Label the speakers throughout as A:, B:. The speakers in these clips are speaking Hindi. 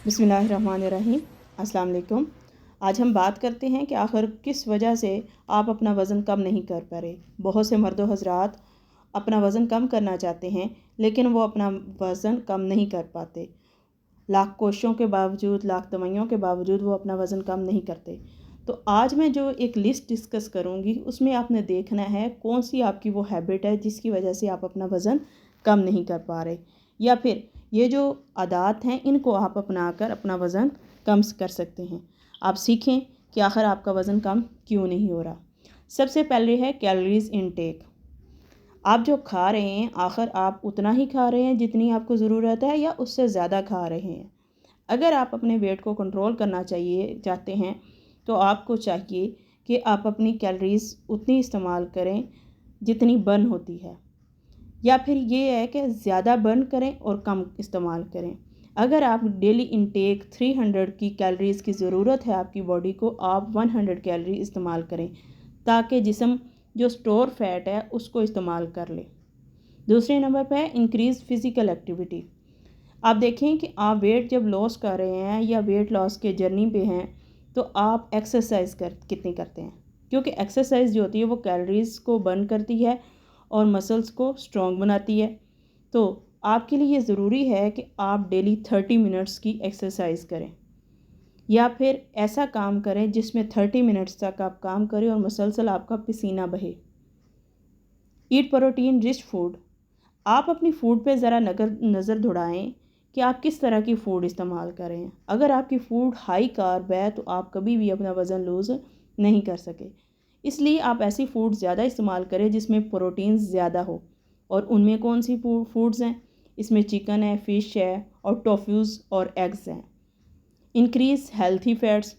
A: बिस्मिल्लाहिर्रहमानिर्रहीम। अस्सलाम वालेकुम। आज हम बात करते हैं कि आखिर किस वजह से आप अपना वज़न कम नहीं कर पा रहे। बहुत से मर्द हज़रात अपना वज़न कम करना चाहते हैं, लेकिन वो अपना वज़न कम नहीं कर पाते। लाख कोशिशों के बावजूद, लाख दवाइयों के बावजूद वो अपना वज़न कम नहीं करते। तो आज मैं जो एक लिस्ट डिस्कस करूँगी, उसमें आपने देखना है कौन सी आपकी वो हैबिट है जिसकी वजह से आप अपना वज़न कम नहीं कर पा रहे, या फिर ये जो आदत हैं इनको आप अपनाकर अपना वज़न कम कर सकते हैं। आप सीखें कि आखिर आपका वज़न कम क्यों नहीं हो रहा। सबसे पहले है कैलोरीज़ इनटेक। आप जो खा रहे हैं, आखिर आप उतना ही खा रहे हैं जितनी आपको ज़रूरत है, या उससे ज़्यादा खा रहे हैं। अगर आप अपने वेट को कंट्रोल करना चाहते हैं, तो आपको चाहिए कि आप अपनी कैलोरीज़ उतनी इस्तेमाल करें जितनी बर्न होती है, या फिर ये है कि ज़्यादा बर्न करें और कम इस्तेमाल करें। अगर आप डेली इनटेक 300 की कैलोरीज़ की ज़रूरत है आपकी बॉडी को, आप 100 कैलोरी इस्तेमाल करें ताकि जिस्म जो स्टोर फैट है उसको इस्तेमाल कर ले। दूसरे नंबर पर है इंक्रीज़ फ़िज़िकल एक्टिविटी। आप देखें कि आप वेट जब लॉस कर रहे हैं या वेट लॉस के जर्नी पे हैं, तो आप एक्सरसाइज कितनी करते हैं, क्योंकि एक्सरसाइज जो होती है वो कैलोरीज़ को बर्न करती है और मसल्स को स्ट्रॉन्ग बनाती है। तो आपके लिए ये ज़रूरी है कि आप डेली 30 मिनट्स की एक्सरसाइज करें, या फिर ऐसा काम करें जिसमें 30 मिनट्स तक आप काम करें और मुसलसल आपका पसीना बहे। ईट प्रोटीन रिच फूड। आप अपनी फूड पे ज़रा नज़र दौड़ाएं कि आप किस तरह की फ़ूड इस्तेमाल करें। अगर आपकी फ़ूड हाई कार्ब है तो आप कभी भी अपना वज़न लूज़ नहीं कर सके। इसलिए आप ऐसी फ़ूड ज़्यादा इस्तेमाल करें जिसमें प्रोटीन ज़्यादा हो। और उनमें कौन सी फूड्स हैं? इसमें चिकन है, फ़िश है और टोफ्यूज़ और एग्स हैं। Increase healthy fats.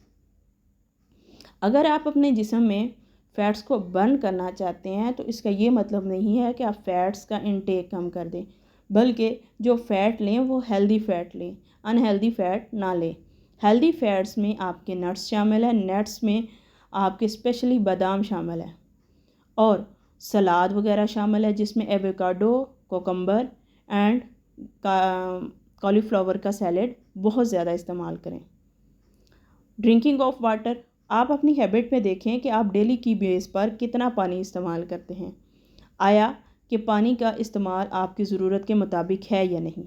A: अगर आप अपने जिस्म में फ़ैट्स को बर्न करना चाहते हैं, तो इसका ये मतलब नहीं है कि आप फ़ैट्स का इंटेक कम कर दें, बल्कि जो फ़ैट लें वो हेल्दी फ़ैट लें, अनहेल्दी फ़ैट ना लें। हेल्दी फ़ैट्स में आपके नट्स शामिल हैं, नट्स में आपके स्पेशली बादाम शामिल है, और सलाद वगैरह शामिल है जिसमें एवोकाडो, कोकम्बर एंड कॉलीफ्लावर का सैलेड बहुत ज़्यादा इस्तेमाल करें। Drinking of water. आप अपनी हैबिट में देखें कि आप डेली की बेस पर कितना पानी इस्तेमाल करते हैं। आया कि पानी का इस्तेमाल आपकी ज़रूरत के मुताबिक है या नहीं।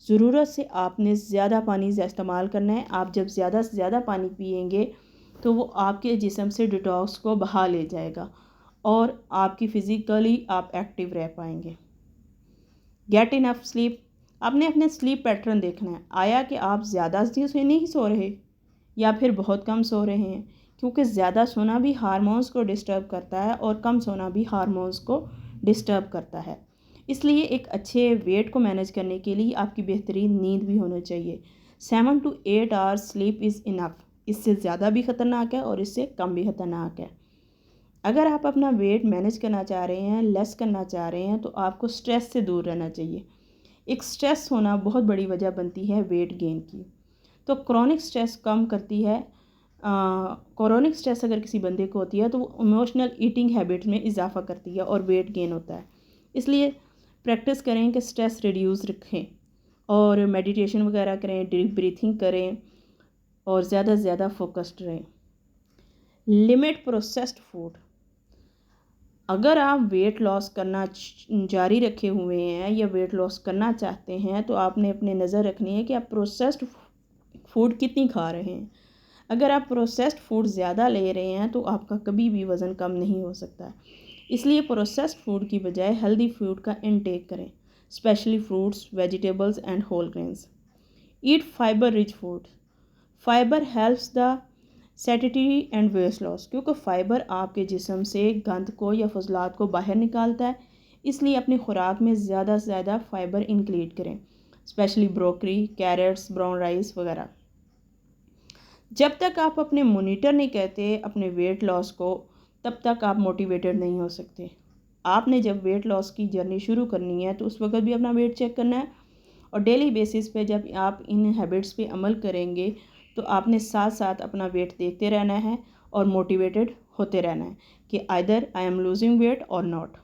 A: ज़रूरत से आपने ज़्यादा पानी इस्तेमाल करना है। आप जब ज़्यादा से ज़्यादा पानी पिएंगे तो वो आपके जिस्म से डिटॉक्स को बहा ले जाएगा और आपकी फ़िज़िकली आप एक्टिव रह पाएंगे। Get enough sleep. आपने अपने स्लीप पैटर्न देखना है। आया कि आप ज़्यादा से नहीं सो रहे या फिर बहुत कम सो रहे हैं, क्योंकि ज़्यादा सोना भी हार्मोन्स को डिस्टर्ब करता है और कम सोना भी हार्मोन्स को डिस्टर्ब करता है। इसलिए एक अच्छे वेट को मैनेज करने के लिए आपकी बेहतरीन नींद भी होनी चाहिए। 7 to 8 hours sleep is enough. इससे ज़्यादा भी ख़तरनाक है और इससे कम भी ख़तरनाक है। अगर आप अपना वेट मैनेज करना चाह रहे हैं, लेस करना चाह रहे हैं, तो आपको स्ट्रेस से दूर रहना चाहिए। एक स्ट्रेस होना बहुत बड़ी वजह बनती है वेट गेन की। तो क्रॉनिक स्ट्रेस कम करती है। क्रॉनिक स्ट्रेस अगर किसी बंदे को होती है तो वो इमोशनल ईटिंग हैबिट में इजाफा करती है और वेट गेन होता है। इसलिए प्रैक्टिस करें कि स्ट्रेस रिड्यूस रखें और मेडिटेशन वगैरह करें, डीप ब्रीथिंग करें और ज़्यादा से ज़्यादा फोकस्ड रहें। Limit processed food. अगर आप वेट लॉस करना जारी रखे हुए हैं या वेट लॉस करना चाहते हैं, तो आपने अपने नज़र रखनी है कि आप प्रोसेस्ड फूड कितनी खा रहे हैं। अगर आप प्रोसेस्ड फूड ज़्यादा ले रहे हैं तो आपका कभी भी वज़न कम नहीं हो सकता। इसलिए प्रोसेस्ड फूड की बजाय हेल्दी फूड का इंटेक करें, specially fruits, vegetables and whole grains. Eat fibre rich food. Fibre helps the satiety and weight loss, क्योंकि फ़ाइबर आपके जिस्म से गंद को या फजलात को बाहर निकालता है। इसलिए अपनी खुराक में ज़्यादा से ज़्यादा फ़ाइबर इंक्लूड करें, specially broccoli, carrots, brown rice वगैरह। जब तक आप अपने मोनीटर नहीं कहते अपने वेट लॉस को, तब तक आप मोटिवेटेड नहीं हो सकते। आपने जब वेट लॉस की जर्नी शुरू करनी है तो उस वक्त भी अपना वेट चेक करना है, और डेली बेसिस पे जब आप इन हैबिट्स पे अमल करेंगे तो आपने साथ साथ अपना वेट देखते रहना है और मोटिवेटेड होते रहना है कि either I am losing weight और नॉट।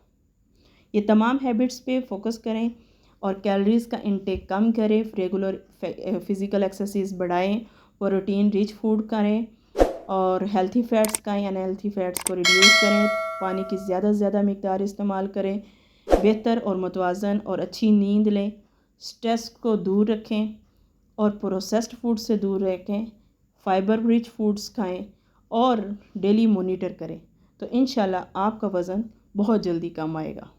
A: ये तमाम हैबिट्स पे फोकस करें और कैलोरीज़ का इंटेक कम करें, रेगुलर फिज़िकल एक्सरसाइज बढ़ाएं, प्रोटीन रिच फूड करें और हेल्थी फ़ैट्स खाएं, अनहेल्थी फ़ैट्स को रिड्यूस करें, पानी की ज़्यादा से ज़्यादा मिकदार इस्तेमाल करें, बेहतर और मुतवाज़न और अच्छी नींद लें, स्ट्रेस को दूर रखें और प्रोसेस्ड फूड से दूर रखें, फाइबर रिच फूड्स खाएं और डेली मॉनिटर करें। तो इंशाल्लाह आपका वज़न बहुत जल्दी कम आएगा।